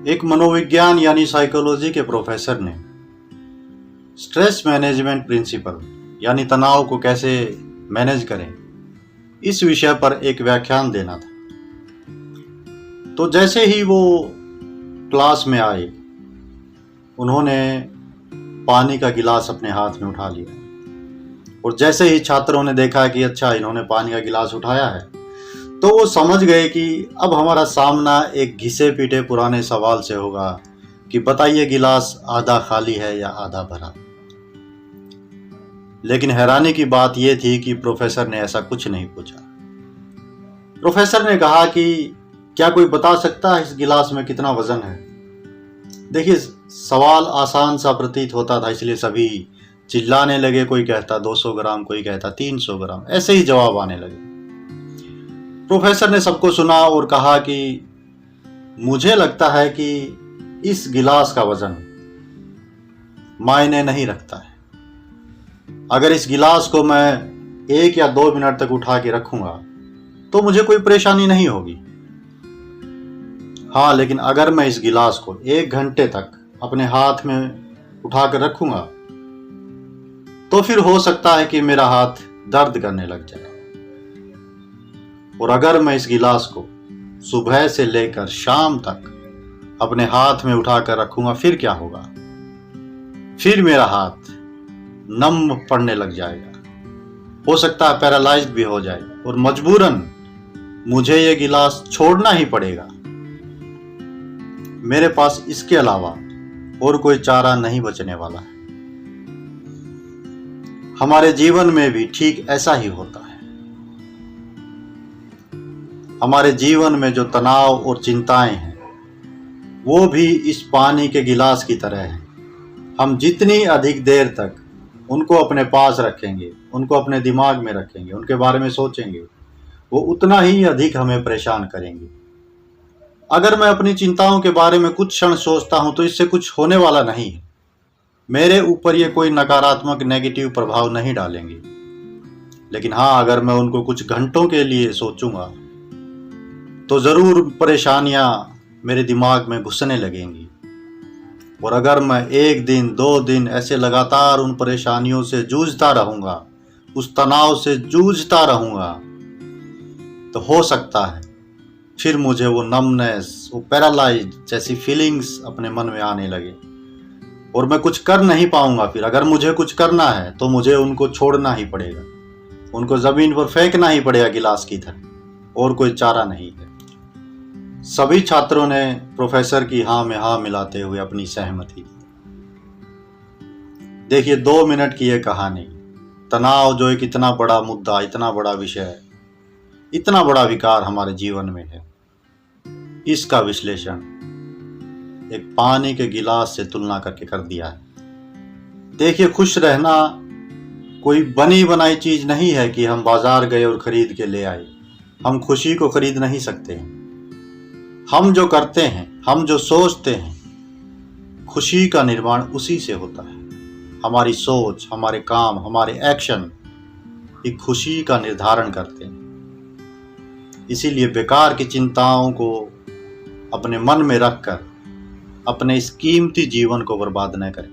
एक मनोविज्ञान यानी साइकोलॉजी के प्रोफेसर ने स्ट्रेस मैनेजमेंट प्रिंसिपल यानी तनाव को कैसे मैनेज करें इस विषय पर एक व्याख्यान देना था। तो जैसे ही वो क्लास में आए उन्होंने पानी का गिलास अपने हाथ में उठा लिया और जैसे ही छात्रों ने देखा कि अच्छा इन्होंने पानी का गिलास उठाया है तो वो समझ गए कि अब हमारा सामना एक घिसे पीटे पुराने सवाल से होगा कि बताइए गिलास आधा खाली है या आधा भरा। लेकिन हैरानी की बात यह थी कि प्रोफेसर ने ऐसा कुछ नहीं पूछा। प्रोफेसर ने कहा कि क्या कोई बता सकता है इस गिलास में कितना वजन है। देखिए सवाल आसान सा प्रतीत होता था, इसलिए सभी चिल्लाने लगे। कोई कहता 200 ग्राम, कोई कहता 300 ग्राम, ऐसे ही जवाब आने लगे। प्रोफेसर ने सबको सुना और कहा कि मुझे लगता है कि इस गिलास का वजन मायने नहीं रखता है। अगर इस गिलास को मैं 1 या 2 मिनट तक उठा के रखूंगा तो मुझे कोई परेशानी नहीं होगी। हाँ, लेकिन अगर मैं इस गिलास को 1 घंटे तक अपने हाथ में उठा कर रखूंगा तो फिर हो सकता है कि मेरा हाथ दर्द करने लग जाए। और अगर मैं इस गिलास को सुबह से लेकर शाम तक अपने हाथ में उठाकर रखूंगा फिर क्या होगा? फिर मेरा हाथ नम पड़ने लग जाएगा, हो सकता है पैरालाइज्ड भी हो जाए और मजबूरन मुझे ये गिलास छोड़ना ही पड़ेगा। मेरे पास इसके अलावा और कोई चारा नहीं बचने वाला है। हमारे जीवन में भी ठीक ऐसा ही होता है। हमारे जीवन में जो तनाव और चिंताएं हैं वो भी इस पानी के गिलास की तरह हैं। हम जितनी अधिक देर तक उनको अपने पास रखेंगे, उनको अपने दिमाग में रखेंगे, उनके बारे में सोचेंगे, वो उतना ही अधिक हमें परेशान करेंगे। अगर मैं अपनी चिंताओं के बारे में कुछ क्षण सोचता हूं तो इससे कुछ होने वाला नहीं है। मेरे ऊपर ये कोई नकारात्मक नेगेटिव प्रभाव नहीं डालेंगे। लेकिन हाँ, अगर मैं उनको कुछ घंटों के लिए सोचूंगा तो जरूर परेशानियां मेरे दिमाग में घुसने लगेंगी। और अगर मैं 1 दिन 2 दिन ऐसे लगातार उन परेशानियों से जूझता रहूंगा, उस तनाव से जूझता रहूंगा, तो हो सकता है फिर मुझे वो नमनेस, वो पैरालाइज जैसी फीलिंग्स अपने मन में आने लगे और मैं कुछ कर नहीं पाऊंगा। फिर अगर मुझे कुछ करना है तो मुझे उनको छोड़ना ही पड़ेगा, उनको जमीन पर फेंकना ही पड़ेगा गिलास की तरह, और कोई चारा नहीं है। सभी छात्रों ने प्रोफेसर की हाँ में हाँ मिलाते हुए अपनी सहमति दी। देखिए 2 मिनट की यह कहानी तनाव जो एक इतना बड़ा मुद्दा, इतना बड़ा विषय, इतना बड़ा विकार हमारे जीवन में है, इसका विश्लेषण एक पानी के गिलास से तुलना करके कर दिया है। देखिए खुश रहना कोई बनी बनाई चीज नहीं है कि हम बाजार गए और खरीद के ले आए। हम खुशी को खरीद नहीं सकते हैं। हम जो करते हैं, हम जो सोचते हैं, खुशी का निर्माण उसी से होता है। हमारी सोच, हमारे काम, हमारे एक्शन ये खुशी का निर्धारण करते हैं। इसीलिए बेकार की चिंताओं को अपने मन में रखकर अपने इस कीमती जीवन को बर्बाद न करें।